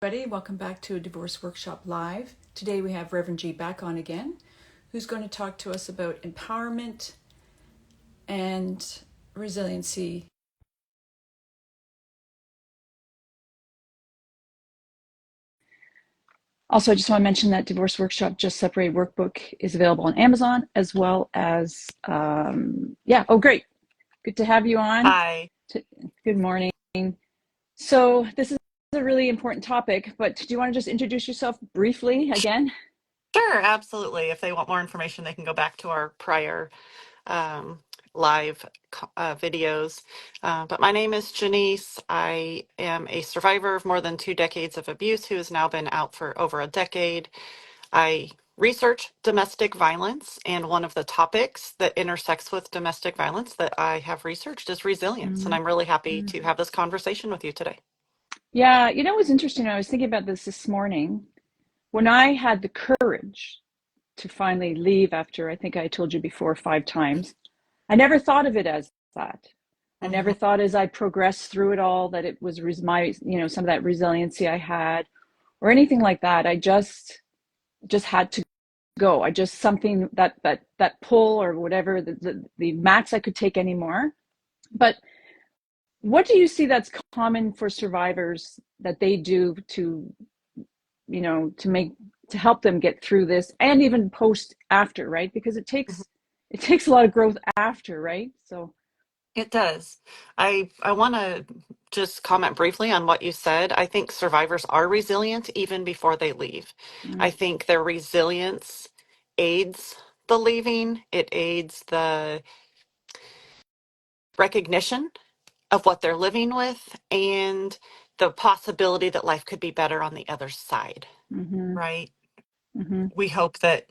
Everybody, welcome back to a Divorce Workshop Live. Today we have Rev G back on again, who's going to talk to us about empowerment and resiliency. Also, I just want to mention that Divorce Workshop Just Separated workbook is available on Amazon as well as, oh, great. Good to have you on. Hi. Good morning. So this is a really important topic, but do you want to just introduce yourself briefly again? Sure, absolutely. If they want more information, they can go back to our prior live videos. But my name is Janice. I am a survivor of more than 2 decades of abuse who has now been out for over a decade. I research domestic violence, and one of the topics that intersects with domestic violence that I have researched is resilience. And I'm really happy to have this conversation with you today. Yeah, it was interesting. I was thinking about this morning. When I had the courage to finally leave after, I think I told you before, 5 times, I never thought of it as that. I never thought as I progressed through it all that it was my, some of that resiliency I had or anything like that. I just had to go. I just something that pull or whatever, the max I could take anymore. But what do you see that's common for survivors that they do to to help them get through this and even post after, right? Because it takes a lot of growth after, right? So It does. I want to just comment briefly on what you said. I think survivors are resilient even before they leave. I think their resilience aids the leaving. It aids the recognition of what they're living with and the possibility that life could be better on the other side, right? We hope that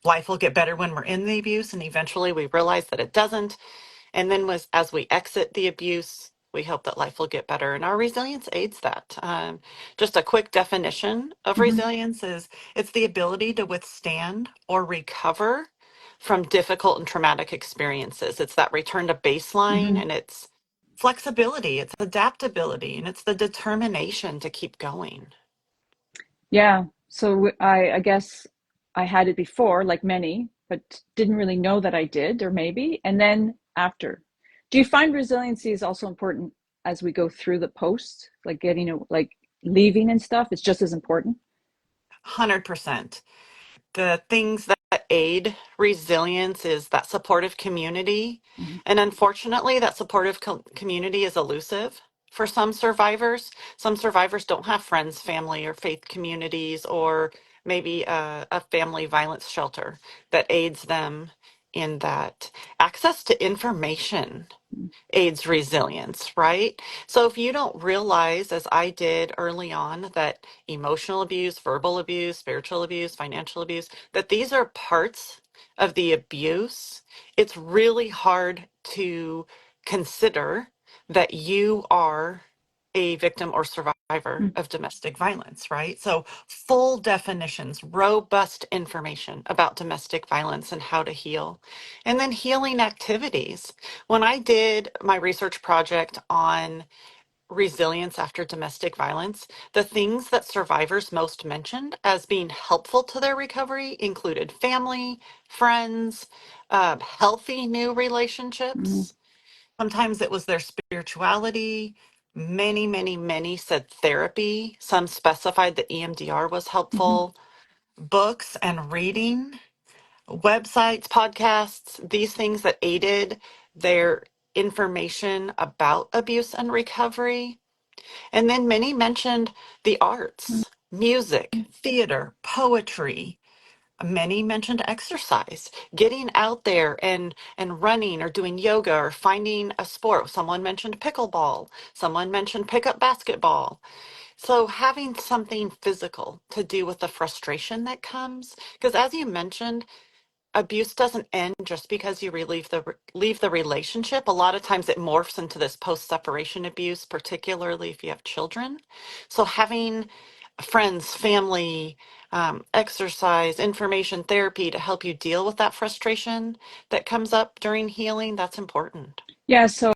life will get better when we're in the abuse, and eventually we realize that it doesn't. And then as we exit the abuse, we hope that life will get better. And our resilience aids that. Just a quick definition of resilience is it's the ability to withstand or recover from difficult and traumatic experiences. It's that return to baseline, and it's flexibility, it's adaptability, and it's the determination to keep going. yeah, so I guess I had it before, like many, but didn't really know that I did, or maybe. And then after, do you find resiliency is also important as we go through the post, like getting like leaving and stuff? It's just as important. 100%. The things that aid resilience is that supportive community. And unfortunately, that supportive community is elusive for some survivors. Some survivors don't have friends, family, or faith communities, or maybe a family violence shelter that aids them in that. Access to information aids resilience, right? So if you don't realize, as I did early on, that emotional abuse, verbal abuse, spiritual abuse, financial abuse, that these are parts of the abuse, it's really hard to consider that you are a victim or survivor of domestic violence, right? So, full definitions, robust information about domestic violence and how to heal, and then healing activities. When I did my research project on resilience after domestic violence, the things that survivors most mentioned as being helpful to their recovery included family, friends, healthy new relationships. Sometimes it was their spirituality. Many, many, many said therapy. Some specified that EMDR was helpful. Books and reading, websites, podcasts, these things that aided their information about abuse and recovery. And then many mentioned the arts, music, theater, poetry. Many mentioned exercise, getting out there and running or doing yoga or finding a sport. Someone mentioned pickleball. Someone mentioned pickup basketball. So having something physical to do with the frustration that comes, because as you mentioned, abuse doesn't end just because you leave the relationship. A lot of times it morphs into this post-separation abuse, particularly if you have children. So having friends, family, exercise, information, therapy to help you deal with that frustration that comes up during healing, that's important. Yeah, so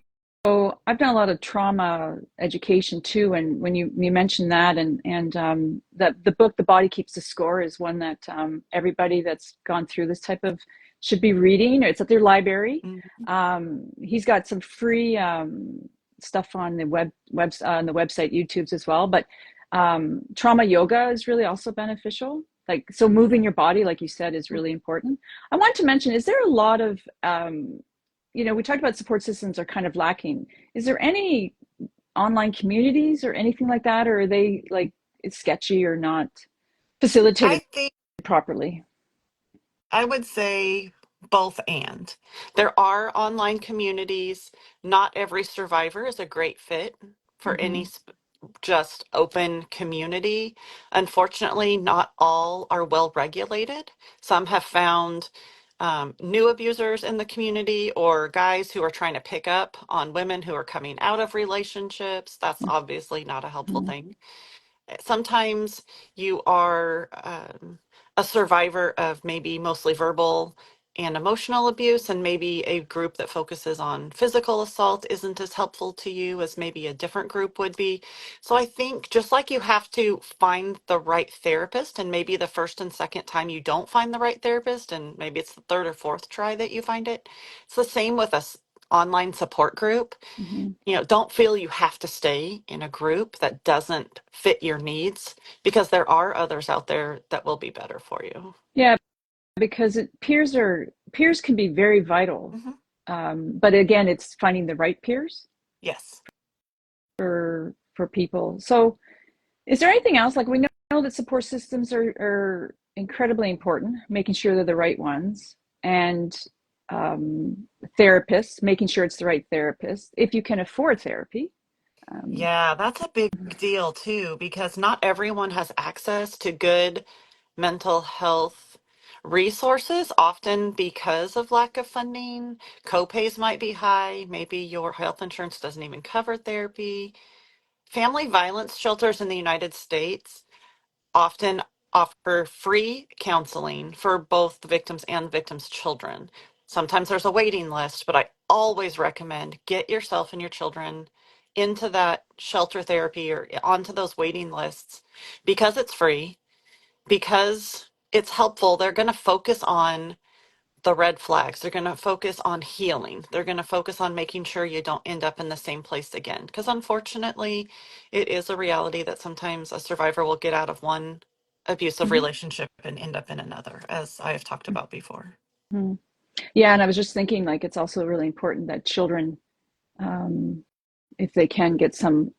I've done a lot of trauma education too, and when you mentioned that, and that the book "The Body Keeps the Score" is one that everybody that's gone through this type of should be reading. It's at their library. Mhm. He's got some free stuff on the on the website, YouTube's as well. But trauma yoga is really also beneficial. Like, so moving your body, like you said, is really important. I want to mention, is there a lot of we talked about support systems are kind of lacking. Is there any online communities or anything like that, or are they like it's sketchy or not I facilitated think properly? I would say both and. There are online communities. Not every survivor is a great fit for any Hmm. just open community. Unfortunately, not all are well regulated. Some have found new abusers in the community or guys who are trying to pick up on women who are coming out of relationships. That's obviously not a helpful Hmm. thing. Sometimes you are a survivor of maybe mostly verbal and emotional abuse, and maybe a group that focuses on physical assault isn't as helpful to you as maybe a different group would be. So I think just like you have to find the right therapist, and maybe the first and second time you don't find the right therapist, and maybe it's the third or fourth try that you find it, it's the same with a online support group. Hmm. Don't feel you have to stay in a group that doesn't fit your needs, because there are others out there that will be better for you. Yeah, because peers can be very vital, Hmm. but again, it's finding the right peers Yes. for people. So, is there anything else? Like, we know that support systems are incredibly important, making sure they're the right ones, and therapists, making sure it's the right therapist, if you can afford therapy. Um, Yeah, that's a big deal too, because not everyone has access to good mental health resources, often because of lack of funding. Copays might be high. Maybe your health insurance doesn't even cover therapy. Family violence shelters in the United States often offer free counseling for both the victims and the victims' children. Sometimes there's a waiting list, but I always recommend get yourself and your children into that shelter therapy or onto those waiting lists, because it's free, because it's helpful. They're going to focus on the red flags. They're going to focus on healing. They're going to focus on making sure you don't end up in the same place again. Because unfortunately, it is a reality that sometimes a survivor will get out of one abusive mhm, relationship and end up in another, as I have talked about before. mhm. Yeah, and I was just thinking, like, it's also really important that children, um, if they can, get some,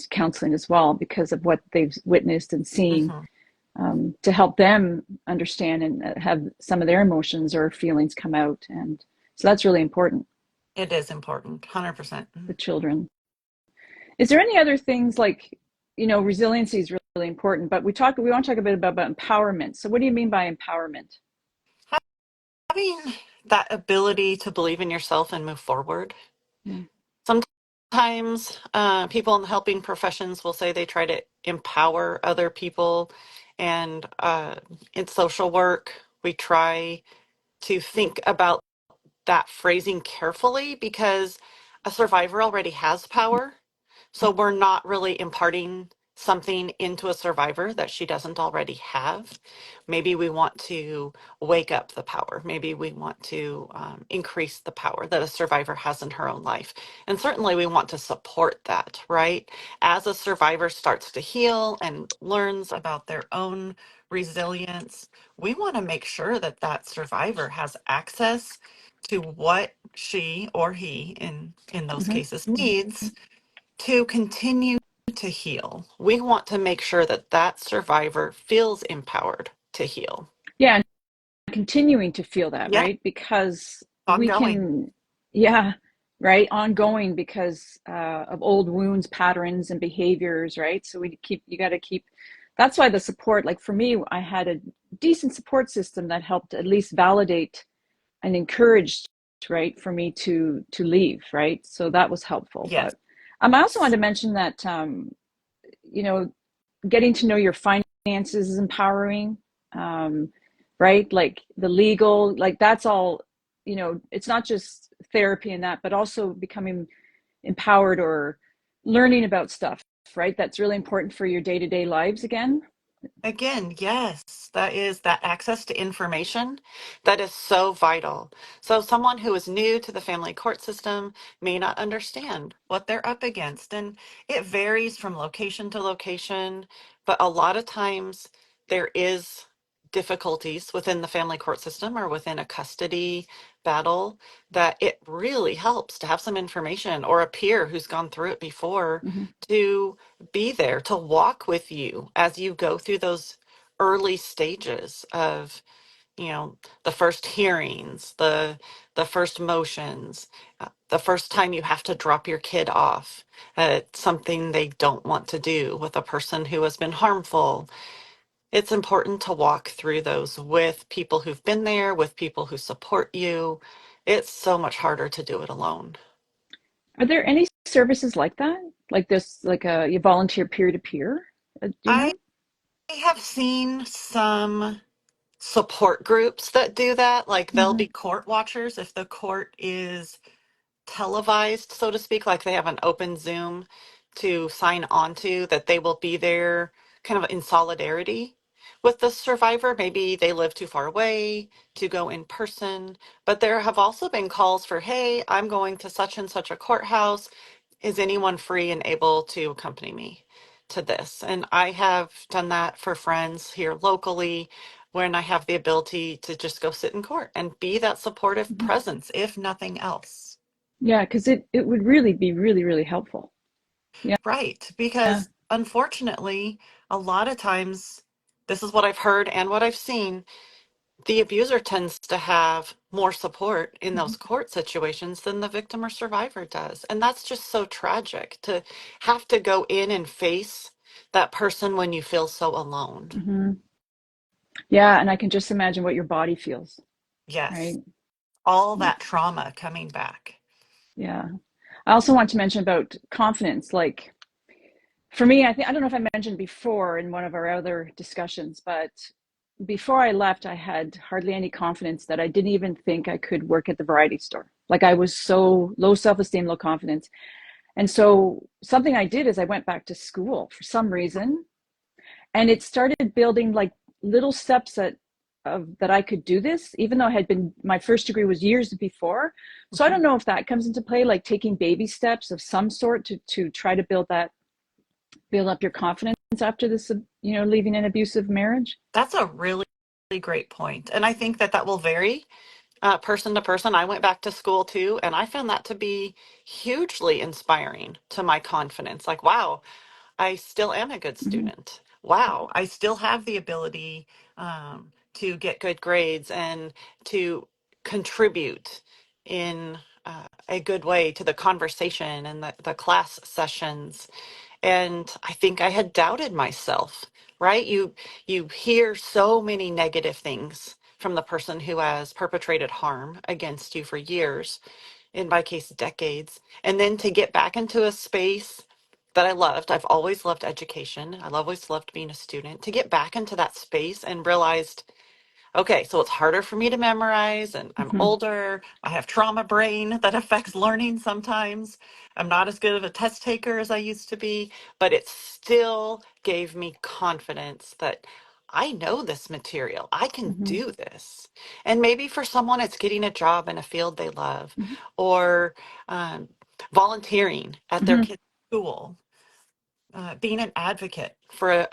counseling as well because of what they've witnessed and seen, Hmm. to help them understand and have some of their emotions or feelings come out. And so that's really important It is important, 100%. for children. Is there any other things like, resiliency is really important, but we want to talk a bit about empowerment. So what do you mean by empowerment? Having that ability to believe in yourself and move forward. Mm, Sometimes people in the helping professions will say they try to empower other people. And in social work, we try to think about that phrasing carefully, because a survivor already has power. So we're not really imparting something into a survivor that she doesn't already have. Maybe we want to wake up the power. Maybe we want to increase the power that a survivor has in her own life. And certainly we want to support that, right? As a survivor starts to heal and learns about their own resilience, we want to make sure that that survivor has access to what she or he in those mhm. cases needs to continue to heal. We want to make sure that that survivor feels empowered to heal. Yeah, and continuing to feel that, Yeah, right? Because we ongoing. can, yeah, right, ongoing because of old wounds, patterns, and behaviors, right? So you got to keep. That's why the support, like for me, I had a decent support system that helped at least validate and encouraged, right, for me to leave, right? So that was helpful. Yes. But I also wanted to mention that you know getting to know your finances is empowering, um, right? Like the legal, like that's all, it's not just therapy and that, but also becoming empowered or learning about stuff, right? That's really important for your day-to-day lives again. Again, yes, that is that access to information that is so vital. So someone who is new to the family court system may not understand what they're up against. And it varies from location to location, but a lot of times there is difficulties within the family court system or within a custody battle that it really helps to have some information or a peer who's gone through it before Mm-hmm. to be there to walk with you as you go through those early stages of, the first hearings, the first motions, the first time you have to drop your kid off at something they don't want to do with a person who has been harmful. It's important to walk through those with people who've been there, with people who support you. It's so much harder to do it alone. Are there any services like that? Like this, like you volunteer peer to peer? Do you I know? have seen some support groups that do that. Like they'll Mm-hmm. be court watchers if the court is televised, so to speak, like they have an open Zoom to sign on to, that they will be there kind of in solidarity with the survivor. Maybe they live too far away to go in person, but there have also been calls for, hey, I'm going to such and such a courthouse. Is anyone free and able to accompany me to this? And I have done that for friends here locally when I have the ability to just go sit in court and be that supportive Mm-hmm. presence, if nothing else. Yeah, because it would really be really, really helpful. Yeah. Right, Yeah. because unfortunately, a lot of times, this is what I've heard and what I've seen, the abuser tends to have more support in Mm-hmm. those court situations than the victim or survivor does. And that's just so tragic to have to go in and face that person when you feel so alone. Mm-hmm. Yeah, and I can just imagine what your body feels, Yes, right? all Yeah. that trauma coming back. Yeah. I also want to mention about confidence. Like for me, I don't know if I mentioned before in one of our other discussions, but before I left, I had hardly any confidence that I didn't even think I could work at the variety store. Like I was so low self-esteem, low confidence. And so something I did is I went back to school for some reason, and it started building like little steps that I could do this, even though I had been my first degree was years before. So I Mhm. don't know if that comes into play, like taking baby steps of some sort to try to build up your confidence after this, leaving an abusive marriage. That's a really, really great point. And I think that that will vary person to person. I went back to school too, and I found that to be hugely inspiring to my confidence. Like, wow, I still am a good Mm-hmm. student. Wow, I still have the ability to get good grades and to contribute in a good way to the conversation and the class sessions. And I think I had doubted myself, right? You hear so many negative things from the person who has perpetrated harm against you for years, in my case, decades. And then to get back into a space that I loved, I've always loved education. I always loved being a student. To get back into that space and realized, okay, so it's harder for me to memorize, and I'm Mm-hmm. older. I have trauma brain that affects learning sometimes. I'm not as good of a test taker as I used to be, but it still gave me confidence that I know this material. I can Mm-hmm. do this. And maybe for someone, it's getting a job in a field they love Mm-hmm. or um, volunteering at their Mm-hmm. kids' school, being an advocate for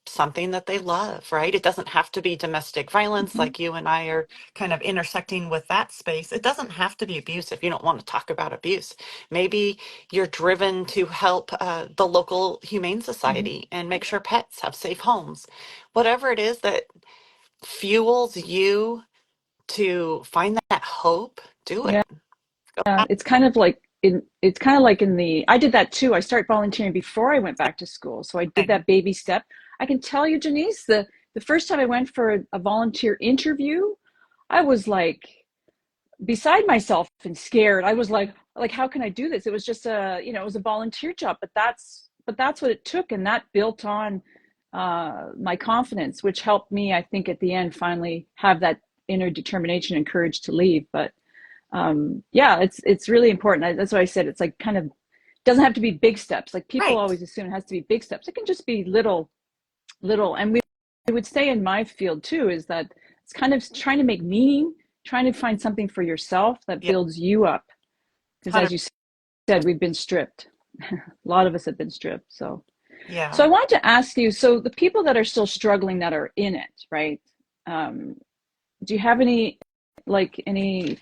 something that they love, right? It doesn't have to be domestic violence Mm-hmm. like you and I are kind of intersecting with that space. It doesn't have to be abuse if you don't want to talk about abuse. Maybe you're driven to help the local humane Mm-hmm. society and make sure pets have safe homes. Whatever it is that fuels you to find that hope, do Yeah. it. Go It's kind of like in the I did that too. I started volunteering before I went back to school. So I did ahead. that baby step. I can tell you, Janice, the first time I went for a volunteer interview, I was like beside myself and scared. I was like how can I do this? It was just it was a volunteer job, but that's what it took, and that built on my confidence, which helped me, I think, at the end finally have that inner determination and courage to leave. But Yeah, it's really important. That's why I said it's like kind of doesn't have to be big steps. Like people Right. always assume it has to be big steps. It can just be little. And we would say in my field too is that it's kind of trying to make meaning, trying to find something for yourself that Yeah. builds you up. Because as 100. you said, we've been stripped. A lot of us have been stripped. So I Yeah. wanted to ask you, so the people that are still struggling that are in it, right? Um, do you have any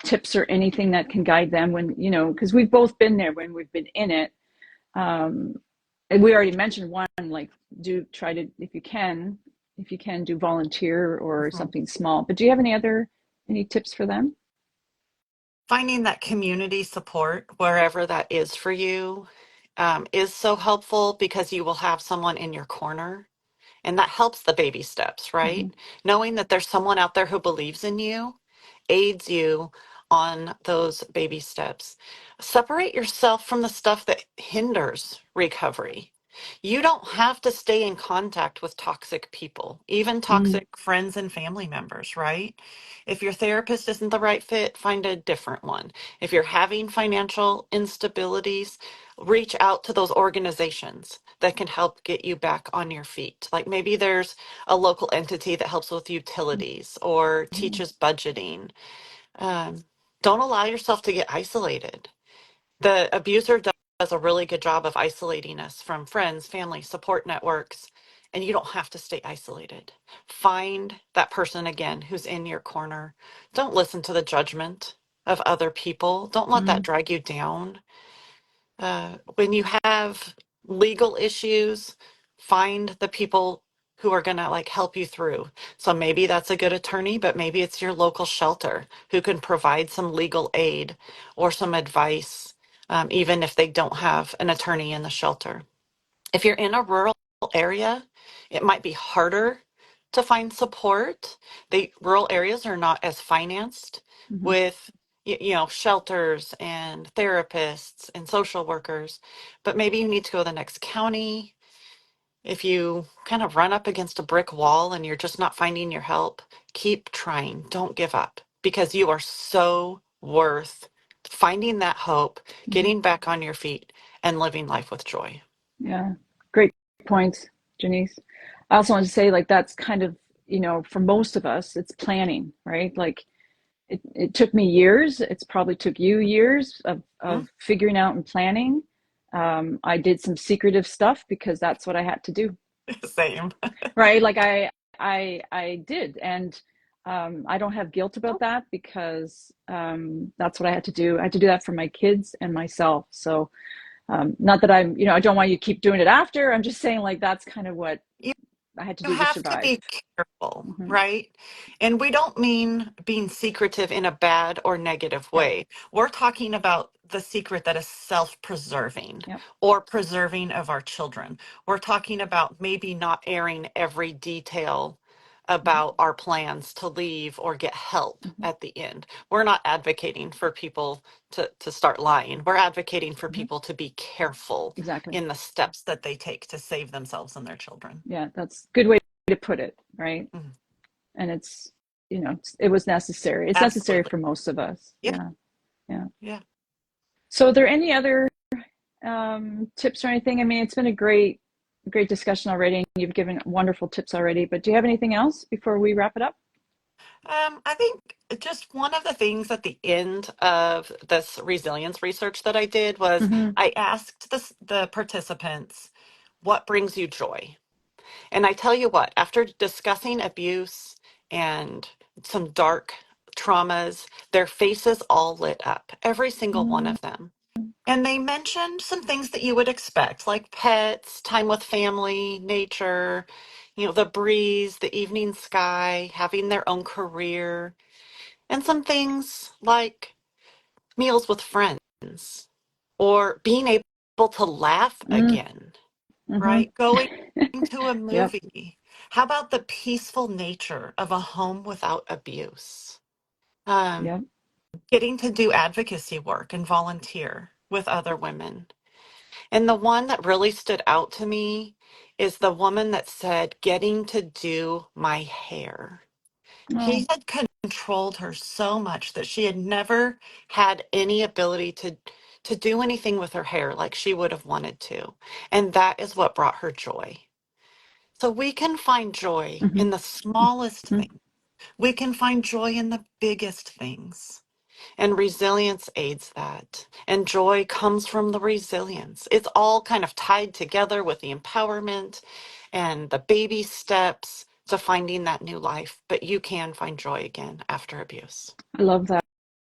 tips or anything that can guide them when, because we've both been there when we've been in it. Um, and we already mentioned one, like do try to, if you can do volunteer or Mhm. something small, but do you have any tips for them? Finding that community support, wherever that is for you, is so helpful because you will have someone in your corner. And that helps the baby steps, Mm-hmm. right? Knowing that there's someone out there who believes in you aids you on those baby steps. Separate yourself from the stuff that hinders recovery. You don't have to stay in contact with toxic people, even Mm-hmm. toxic friends and family members, right? If your therapist isn't the right fit, find a different one. If you're having financial instabilities, reach out to those organizations that can help get you back on your feet. Like maybe there's a local entity that helps with utilities or teaches budgeting. Um, don't allow yourself to get isolated. The abuser does a really good job of isolating us from friends, family, support networks, and you don't have to stay isolated. Find that person again who's in your corner. Don't listen to the judgment of other people. Don't let that drag you down. When you have legal issues, find the people who are going to like help you through. So maybe that's a good attorney, but maybe it's your local shelter who can provide some legal aid or some advice, even if they don't have an attorney in the shelter. If you're in a rural area, it might be harder to find support. The rural areas are not as financed Mm-hmm. with shelters and therapists and social workers, but maybe you need to go to the next county. If you kind of run up against a brick wall and you're just not finding your help, keep trying. Don't give up because you are so worth finding that hope, Mm-hmm. getting back on your feet, and living life with joy. Yeah, great points, Janice. I also want to say, like, that's kind of, for most of us, it's planning, right? Like, it took me years. It's probably took you years of figuring out and planning. I did some secretive stuff because that's what I had to do, Same. right? Like I did, and I don't have guilt about that because that's what I had to do. I had to do that for my kids and myself. So not that I don't want you to keep doing it after. I'm just saying like that's kind of what You I had to you do to have to survive. be careful, Hmm. right? And we don't mean being secretive in a bad or negative Yep. way. We're talking about the secret that is self-preserving Yep. or preserving of our children. We're talking about maybe not airing every detail Hmm. about our plans to leave or get help Hmm. at the end. We're not advocating for people to start lying. We're advocating for Hmm. people to be careful Exactly. in the steps that they take to save themselves and their children. Yeah, that's a good way to put it, right? Mhm. And it was necessary. It's necessary Absolutely. for most of us. Yeah. Yeah. Yeah. Yeah. So are there any other tips or anything? I mean, it's been a great discussion already, and you've given wonderful tips already, but do you have anything else before we wrap it up? I think just one of the things at the end of this resilience research that I did was Hmm. I asked the participants, what brings you joy? And I tell you what, after discussing abuse and some dark traumas, their faces all lit up, every single one Mm. of them. And they mentioned some things that you would expect, like pets, time with family, nature, the breeze, the evening sky, having their own career, and some things like meals with friends or being able to laugh Mm. again, Hmm. right? Going to a Yep. movie. How about the peaceful nature of a home without abuse? Um, Yep. Getting to do advocacy work and volunteer with other women. And the one that really stood out to me is the woman that said, getting to do my hair. Oh. He had controlled her so much that she had never had any ability to do anything with her hair like she would have wanted to. And that is what brought her joy. So we can find joy Hmm. in the smallest Hmm. things. We can find joy in the biggest things. And resilience aids that. And joy comes from the resilience. It's all kind of tied together with the empowerment and the baby steps to finding that new life. But you can find joy again after abuse. I love that.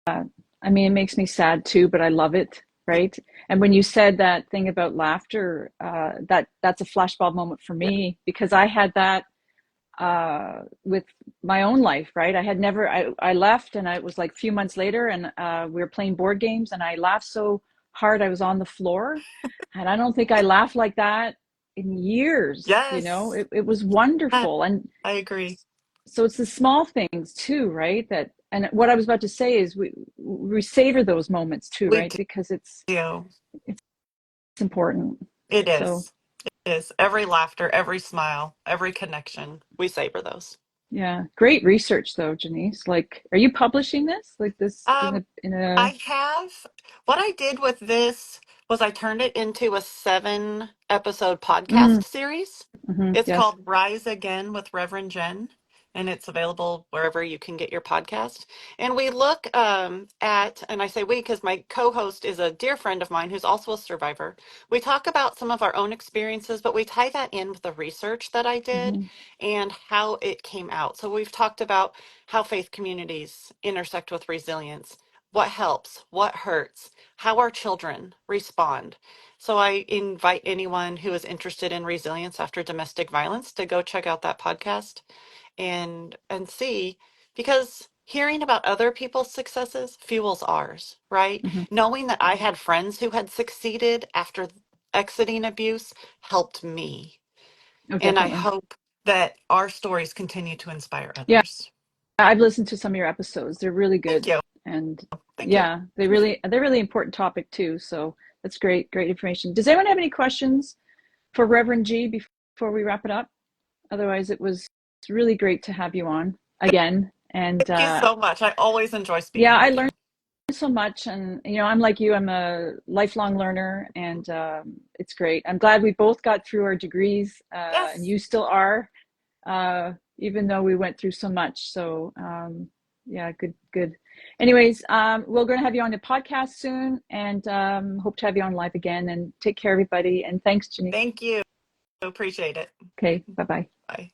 I mean, it makes me sad too, but I love it, right? And when you said that thing about laughter, that's a flashbulb moment for Yeah. me because I had that with my own life, right? I had never, I left and I was like a few months later and we were playing board games and I laughed so hard I was on the floor. And I don't think I laughed like that in years, you know, Yes. it was I wonderful. And agree. so it's the small things too, right? That, and what I was about to say is we savor those moments too, We right? Because do. it's important. It So is. It is. Every laughter, every smile, every connection. We savor those. yeah, great research though, Janice. Like, are you publishing this like this Um, in a I have. What I did with this was I turned it into a 7 episode mm, podcast series. It's yes. called Rise Again with Reverend Jen, and it's available wherever you can get your podcast. And we look at, and I say we because my co host is a dear friend of mine who's also a survivor. We talk about some of our own experiences, but we tie that in with the research that I did Hmm. and how it came out. So we've talked about how faith communities intersect with resilience, what helps, what hurts, how our children respond. So I invite anyone who is interested in resilience after domestic violence to go check out that podcast and see, because hearing about other people's successes fuels ours, right? Hmm. Knowing that I had friends who had succeeded after exiting abuse helped me. Oh, And I definitely. hope that our stories continue to inspire Yeah, others. I've listened to some of your episodes. They're really Thank good. you. And Thank you. yeah, they're really important topic too. So that's great, great information. Does anyone have any questions for Reverend G before we wrap it up? Otherwise, it was really great to have you on again. And Thank you so much. I always enjoy yeah, speaking I with learned you. so much. And, you know, I'm like you, I'm a lifelong learner and it's great. I'm glad we both got through our degrees and Yes. you still are, even though we went through so much. So, yeah, good, good. Anyways, we're going to have you on the podcast soon and hope to have you on live again and take care, everybody. And thanks, Janice. Thank you. Appreciate it. Okay, bye bye. Bye.